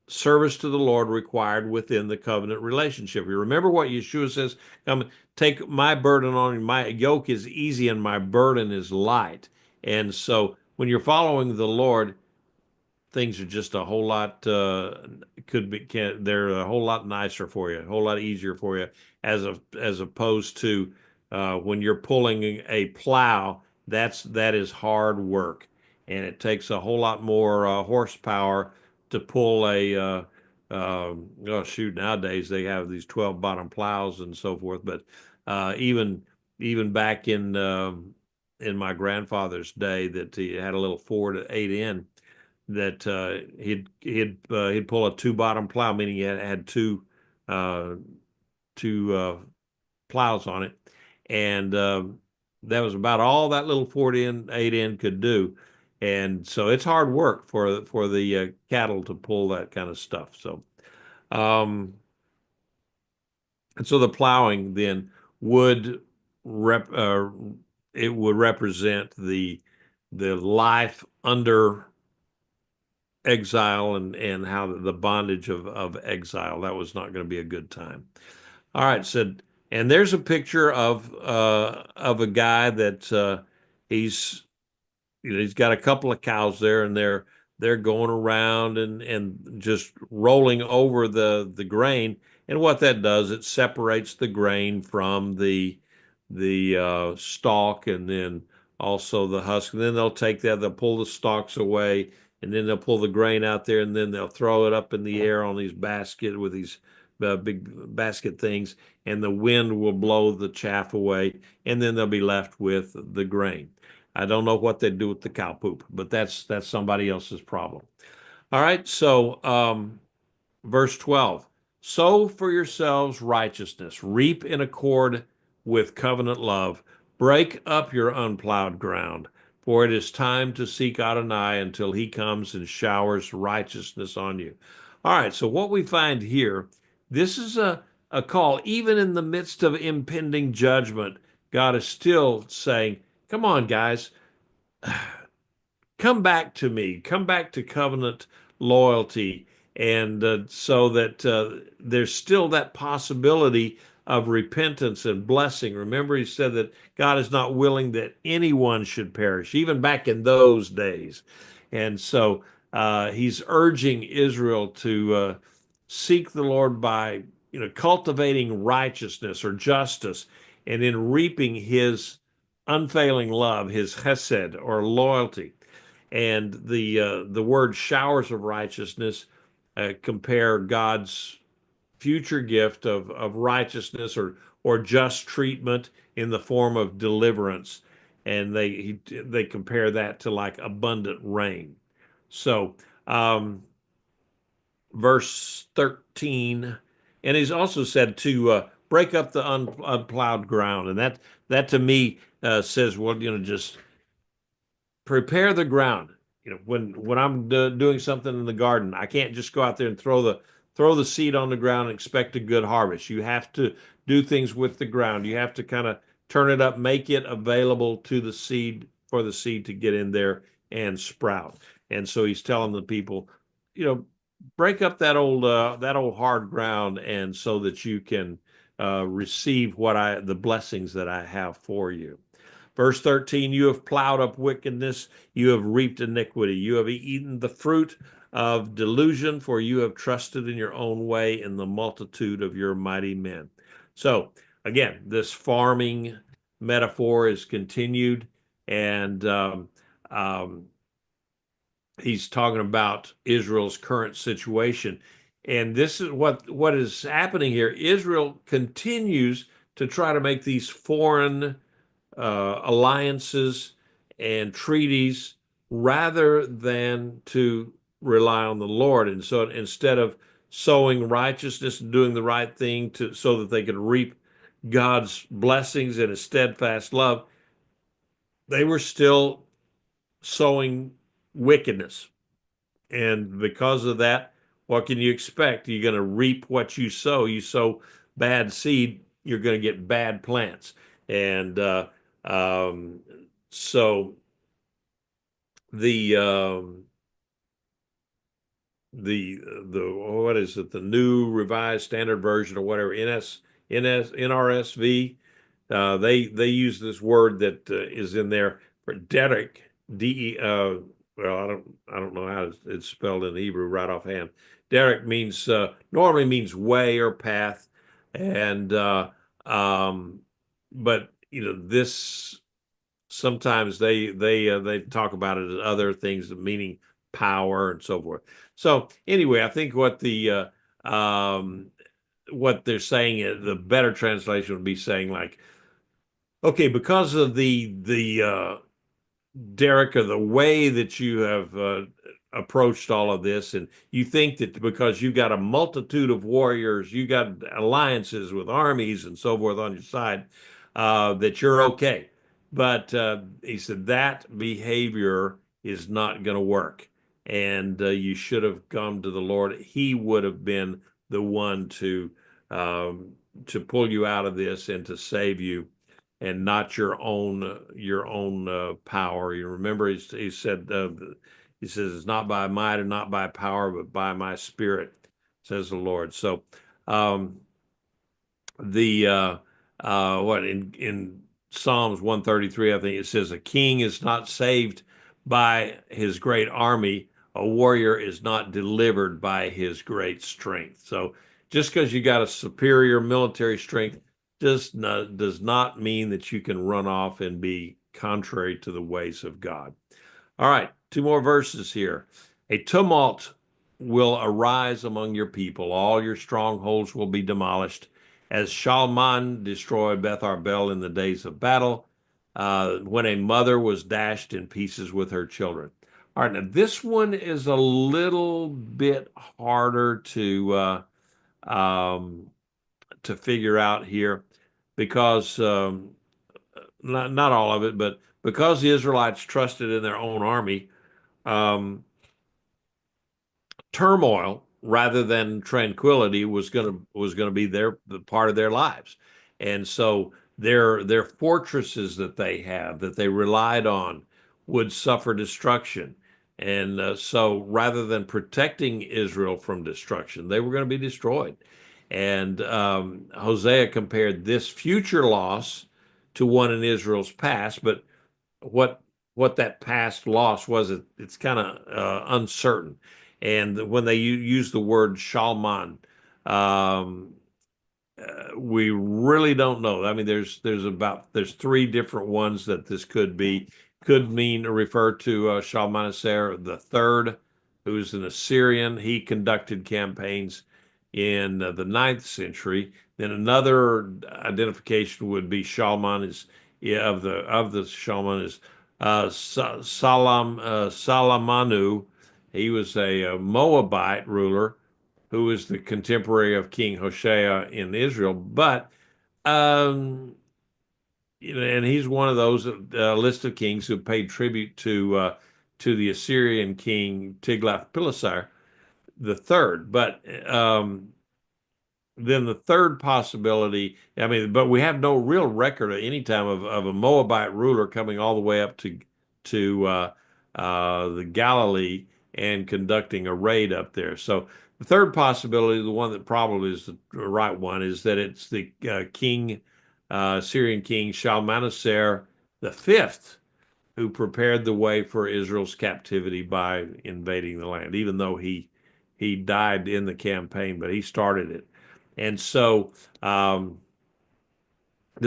service to the Lord required within the covenant relationship. You remember what Yeshua says, "Come, take my burden on you. My yoke is easy and my burden is light." And so when you're following the Lord, things are just a whole lot they're a whole lot nicer for you, a whole lot easier for you, as opposed to when you're pulling a plow. That is hard work, and it takes a whole lot more horsepower to pull a oh shoot, nowadays they have these 12 bottom plows and so forth, but even back in my grandfather's day, that he had a little 4 to 8 in, that he'd pull a two bottom plow, meaning he had uh, two plows on it, and that was about all that little 4 to 8 in could do. And so it's hard work for the cattle to pull that kind of stuff. So and so the plowing then would rep it would represent the life under exile, and how the bondage of exile. That was not going to be a good time. All right, said, and there's a picture of a guy that he's he's got a couple of cows there, and they're going around and just rolling over the grain. And what that does, it separates the grain from the stalk, and then also the husk. And then they'll take that, they'll pull the stalks away, and then they'll pull the grain out there, and then they'll throw it up in the air on these basket with these big basket things, and the wind will blow the chaff away, and then they'll be left with the grain. I don't know what they do with the cow poop, but that's somebody else's problem. All right, so verse 12. Sow for yourselves righteousness, reap in accord with covenant love, break up your unplowed ground, for it is time to seek Adonai until he comes and showers righteousness on you. All right, so what we find here, this is a call. Even in the midst of impending judgment, God is still saying, come on, guys, come back to me, come back to covenant loyalty. And so that there's still that possibility of repentance and blessing. Remember, he said that God is not willing that anyone should perish, even back in those days. And so he's urging Israel to seek the Lord by cultivating righteousness or justice, and in reaping his unfailing love, his chesed or loyalty. And the word showers of righteousness compare God's future gift of righteousness or just treatment in the form of deliverance, and they compare that to like abundant rain. So verse 13, and he's also said to break up the unplowed ground, and that to me says, well, just prepare the ground. When I'm doing something in the garden, I can't just go out there and throw the seed on the ground and expect a good harvest. You have to do things with the ground. You have to kind of turn it up, make it available to the seed, for the seed to get in there and sprout. And so he's telling the people, break up that old hard ground, and so that you can receive the blessings that I have for you. Verse 13, you have plowed up wickedness, you have reaped iniquity, you have eaten the fruit of delusion, for you have trusted in your own way in the multitude of your mighty men. So again, this farming metaphor is continued, and he's talking about Israel's current situation. And this is what is happening here. Israel continues to try to make these foreign alliances and treaties rather than to rely on the Lord. And so instead of sowing righteousness and doing the right thing so that they could reap God's blessings and his steadfast love, they were still sowing wickedness. And because of that, what can you expect? You're going to reap what you sow. You sow bad seed, you're going to get bad plants. And so the what is it? The New Revised Standard Version or whatever, NRSV. They use this word that is in there for Derek, D. Well, I don't know how it's spelled in Hebrew right offhand. Derek means normally means way or path, and but this sometimes they talk about it as other things, meaning power and so forth. So anyway, I think what they're saying is the better translation would be saying like, okay, because of the Derek, the way that you have approached all of this, and you think that because you got a multitude of warriors, you got alliances with armies and so forth on your side, that you're okay. But he said that behavior is not going to work, and you should have come to the Lord. He would have been the one to pull you out of this and to save you, and not your own power. You remember he said he says it's not by might and not by power, but by my spirit, says the Lord. So what in Psalms 133, I think it says a king is not saved by his great army, a warrior is not delivered by his great strength. So just because you got a superior military strength does not mean that you can run off and be contrary to the ways of God. All right, two more verses here. A tumult will arise among your people. All your strongholds will be demolished. As Shalman destroyed Beth Arbel in the days of battle, when a mother was dashed in pieces with her children. All right, now this one is a little bit harder to figure out here because not all of it, but because the Israelites trusted in their own army, turmoil rather than tranquility was gonna be the part of their lives, and so their fortresses that they relied on would suffer destruction, and so rather than protecting Israel from destruction, they were going to be destroyed. And Hosea compared this future loss to one in Israel's past, but what that past loss was, it's kind of uncertain. And when they use the word Shalman, we really don't know. I mean, there's three different ones that this could be. Could mean or refer to Shalmaneser the third, who's an Assyrian. He conducted campaigns in the 9th century. Then another identification would be Shalman is of the Shalman is Salamanu. He was a Moabite ruler who was the contemporary of King Hoshea in Israel, but and he's one of those list of kings who paid tribute to the Assyrian king Tiglath-Pileser the third. But then the third possibility, I mean, but we have no real record at any time of a Moabite ruler coming all the way up to the Galilee and conducting a raid up there. So the third possibility, the one that probably is the right one, is that it's the Syrian king Shalmaneser the fifth who prepared the way for Israel's captivity by invading the land, even though he died in the campaign, but he started it. And so the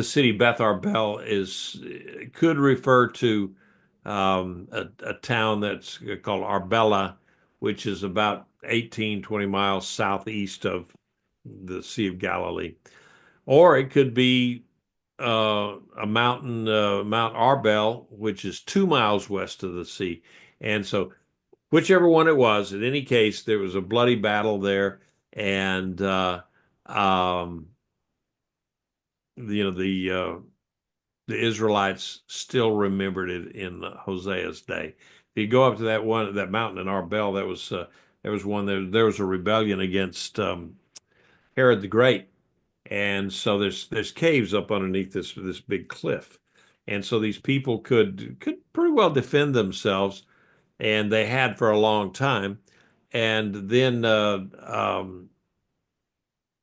city Beth Arbel could refer to a town that's called Arbela, which is about 18-20 miles southeast of the Sea of Galilee. Or it could be a mountain, Mount Arbel, which is 2 miles west of the sea. And so, whichever one it was, in any case, there was a bloody battle there, and the Israelites still remembered it in Hosea's day. If you go up to that mountain in Arbel, there was a rebellion against Herod the Great. And so there's caves up underneath this big cliff, and so these people could pretty well defend themselves, and they had for a long time. And then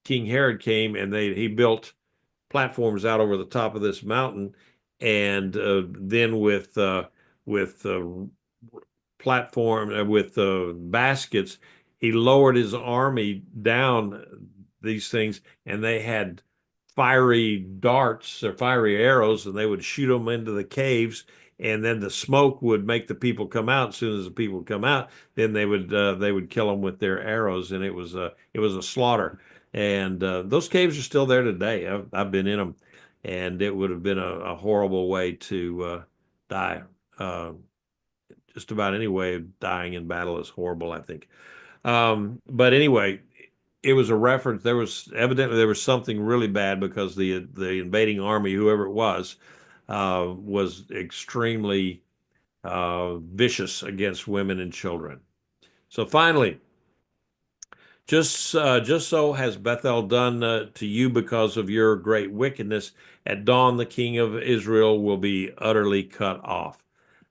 King Herod came, and he built platforms out over the top of this mountain, and then with platform with baskets, he lowered his army down these things, and they had fiery darts or fiery arrows, and they would shoot them into the caves, and then the smoke would make the people come out. As soon as the people would come out, then they would kill them with their arrows, and it was a slaughter. And those caves are still there today. I've been in them, and it would have been a horrible way to die. Just about any way of dying in battle is horrible, I think. But anyway, it was a reference. There was something really bad, because the invading army, whoever it was extremely vicious against women and children. So finally, just so has Bethel done to you because of your great wickedness. At dawn, the king of Israel will be utterly cut off.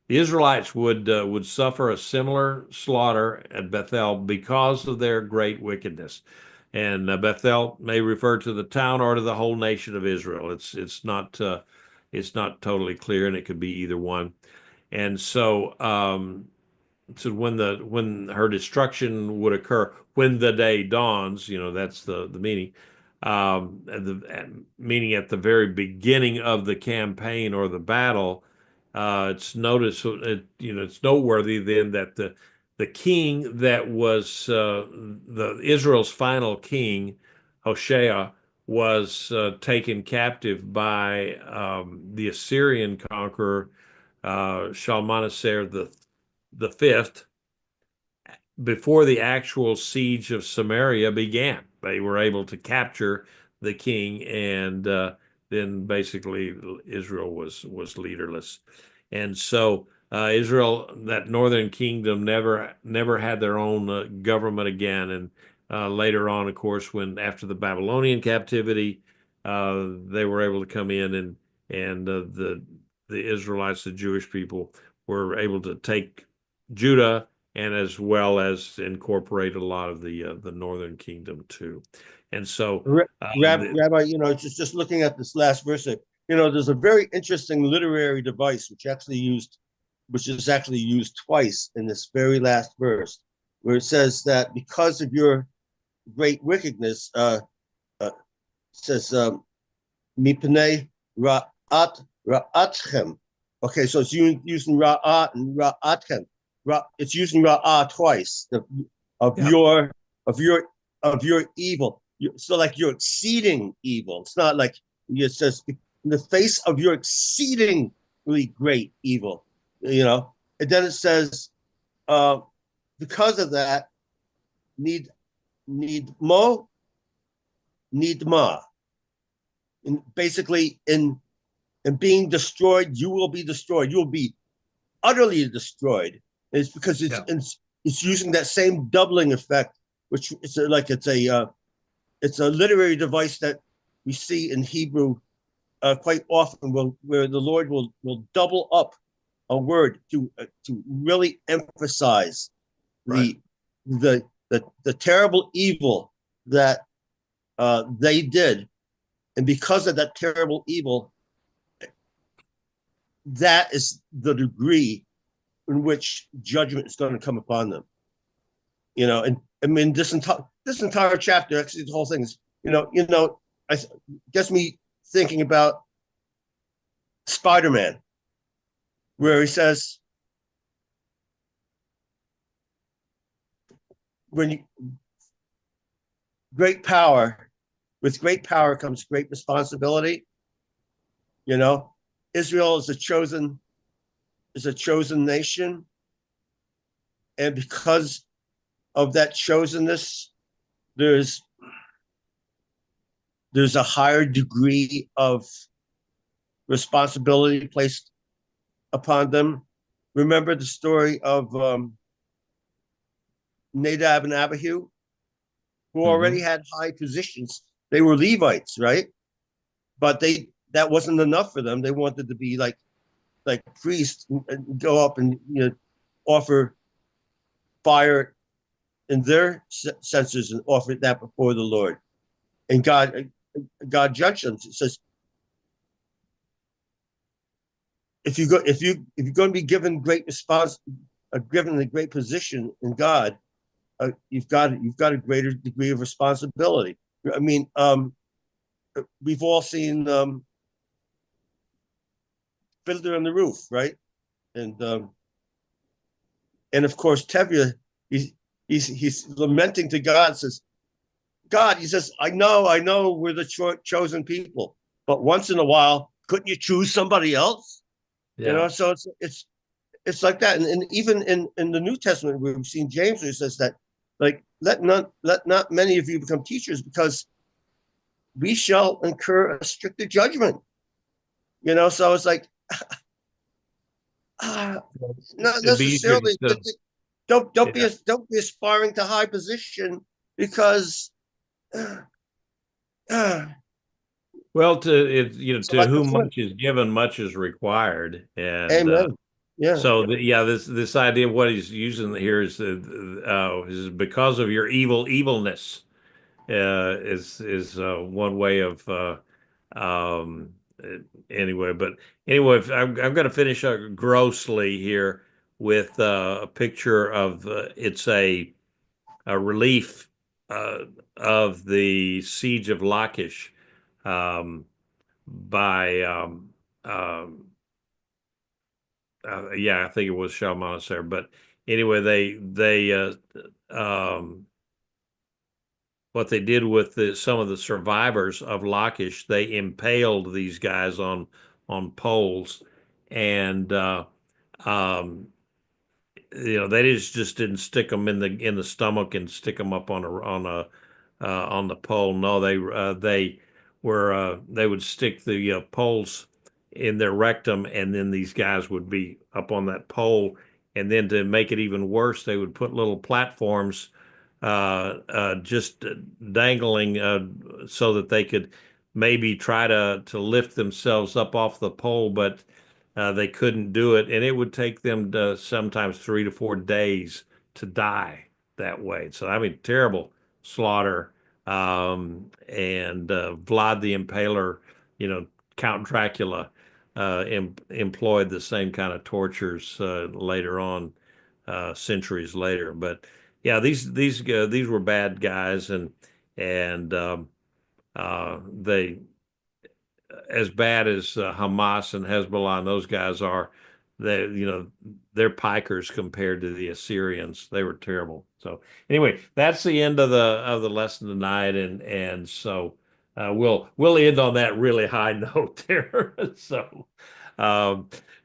The Israelites would suffer a similar slaughter at Bethel because of their great wickedness. And Bethel may refer to the town or to the whole nation of Israel. It's not totally clear, and it could be either one. And so when her destruction would occur, when the day dawns, that's the meaning. Meaning at the very beginning of the campaign or the battle. It's noteworthy then that the king that was the Israel's final king, Hoshea, was taken captive by the Assyrian conqueror Shalmaneser the fifth, before the actual siege of Samaria began. They were able to capture the king, and then basically Israel was leaderless. And so Israel, that northern kingdom, never had their own government again. And later on, of course, after the Babylonian captivity, they were able to come in, and the Israelites, the Jewish people, were able to take Judah, and as well as incorporate a lot of the northern kingdom too. And so, Rabbi, just looking at this last verse, there's a very interesting literary device which is actually used twice in this very last verse, where it says that because of your great wickedness, says mipnei ra'atchem. Okay, so it's using ra'at and ra'atchem. It's using ra'ah twice of your evil. So like your exceeding evil. It's not like it says in the face of your exceedingly great evil. And then it says because of that, need ma. And basically in being destroyed, you will be destroyed. You will be utterly destroyed. It's because it's using that same doubling effect, which it's a literary device that we see in Hebrew quite often, where the Lord will double up a word to really emphasize the terrible evil that they did, and because of that terrible evil, that is the degree in which judgment is going to come upon them. And I mean, this entire chapter, actually, the whole thing is, I gets me thinking about Spider-Man, where he says, when you, great power, with great power comes great responsibility. Israel is a chosen nation, and because of that chosenness, there's a higher degree of responsibility placed upon them. Remember the story of Nadab and Abihu, who already had high positions. They were Levites, right? But that wasn't enough for them. They wanted to be like priests and go up and offer fire in their censers and offer that before the Lord. And God judged them. It says, if you're going to be given given a great position in God, you've got a greater degree of responsibility. I mean, we've all seen Fiddler on the Roof, right? And of course Tevye, he's lamenting to God, says, God, he says, I know we're the chosen people, but once in a while, couldn't you choose somebody else? Yeah. So it's like that. And even in the New Testament, we've seen James who says that, like, let not many of you become teachers, because we shall incur a stricter judgment. So it's like, not It'd be easier necessarily. Don't be aspiring to high position, because well, to like whom much is given, much is required, and amen. Yeah. so this idea of what he's using here is because of your evilness, is one way of um, anyway. But anyway, I'm going to finish up grossly here with a picture of it's a relief of the siege of Lachish by yeah, I think it was Shalmaneser. But anyway, they what they did with some of the survivors of Lachish, they impaled these guys on poles, and they just didn't stick them in the stomach and stick them up on the pole. No, they would stick the poles in their rectum, and then these guys would be up on that pole. And then to make it even worse, they would put little platforms just dangling so that they could maybe try to lift themselves up off the pole, but they couldn't do it, and it would take them sometimes 3 to 4 days to die that way. So I mean, terrible slaughter. And Vlad the Impaler, Count Dracula, employed the same kind of tortures later on, centuries later. But yeah, these were bad guys, and they, as bad as Hamas and Hezbollah and those guys are, they're pikers compared to the Assyrians. They were terrible. So anyway, that's the end of the lesson tonight, and so we'll end on that really high note there. So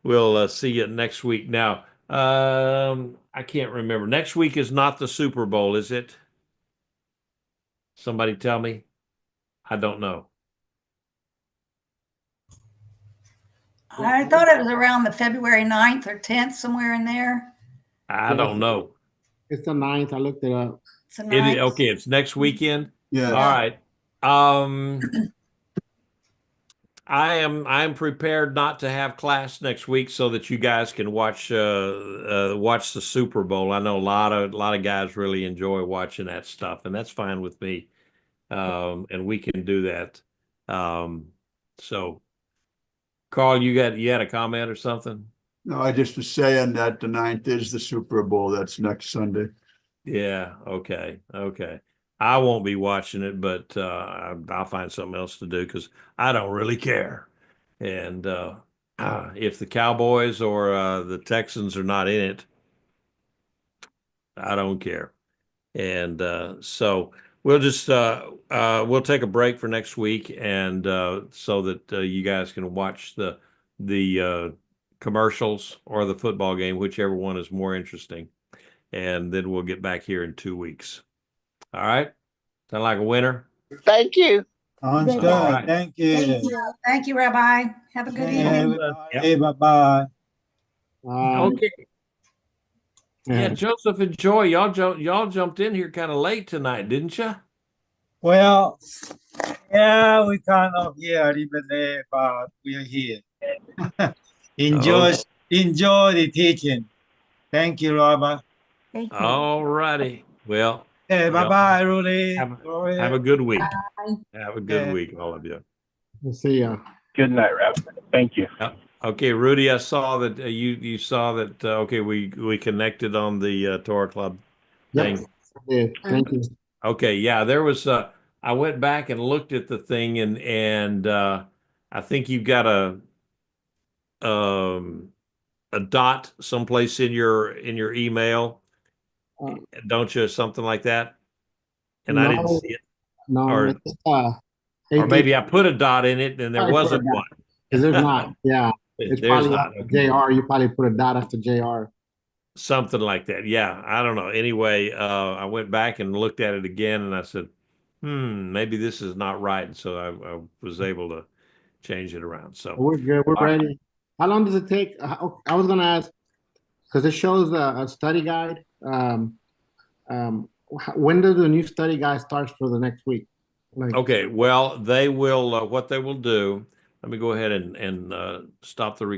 we'll see you next week. Now I can't remember. Next week is not the Super Bowl, is it? Somebody tell me. I don't know. I thought it was around the February 9th or 10th, somewhere in there. I don't know. It's the 9th. I looked it up. It's the 9th. Okay, it's next weekend. Yeah. All right. I'm prepared not to have class next week so that you guys can watch the Super Bowl. I know a lot of guys really enjoy watching that stuff, and that's fine with me. And we can do that. So Carl, you had a comment or something? No, I just was saying that the 9th is the Super Bowl. That's next Sunday. Yeah. Okay. Okay. I won't be watching it, but I'll find something else to do because I don't really care. And if the Cowboys or the Texans are not in it, I don't care. And so we'll just we'll take a break for next week, and so that you guys can watch the commercials or the football game, whichever one is more interesting. And then we'll get back here in 2 weeks. All right. Sound like a winner? Thank you. Sounds All good. right. Thank you. Thank you, Rabbi. Have a good Hey, evening. everybody. Bye-bye. Okay. Yeah, Yeah. Joseph and Joy, y'all jumped in here kind of late tonight, didn't you? Well, yeah, we kind of here a little bit late, but we are here. Enjoy the teaching. Thank you, Robert. Thank you. All righty. Well, Hey, Well, bye-bye, Rudy. have a good week. Have a good Yeah. week, all of you. We'll see ya. Good night, Rob. Thank you. Okay, Rudy, I saw that you saw that. Okay, we connected on the Torah Club Yep. thing. Yeah, thank you. Okay, yeah, there was. I went back and looked at the thing, and I think you've got a dot someplace in your email, Uh, don't you? Something like that. And I didn't No, see it, no, or- it's, or maybe I put a dot in it and there Probably put a wasn't dot. one. because there's not, yeah. It's There's probably not. after Okay. JR. You probably put a dot after JR. Something like that. Yeah, I don't know. Anyway, I went back and looked at it again, and I said, maybe this is not right. And so I was able to change it around. So We're good. We're All right. ready. How long does it take? I was gonna ask because it shows a study guide. When does the new study guide start for the next week? Like, okay, well, they will. What they will do. Let me go ahead and stop the recording.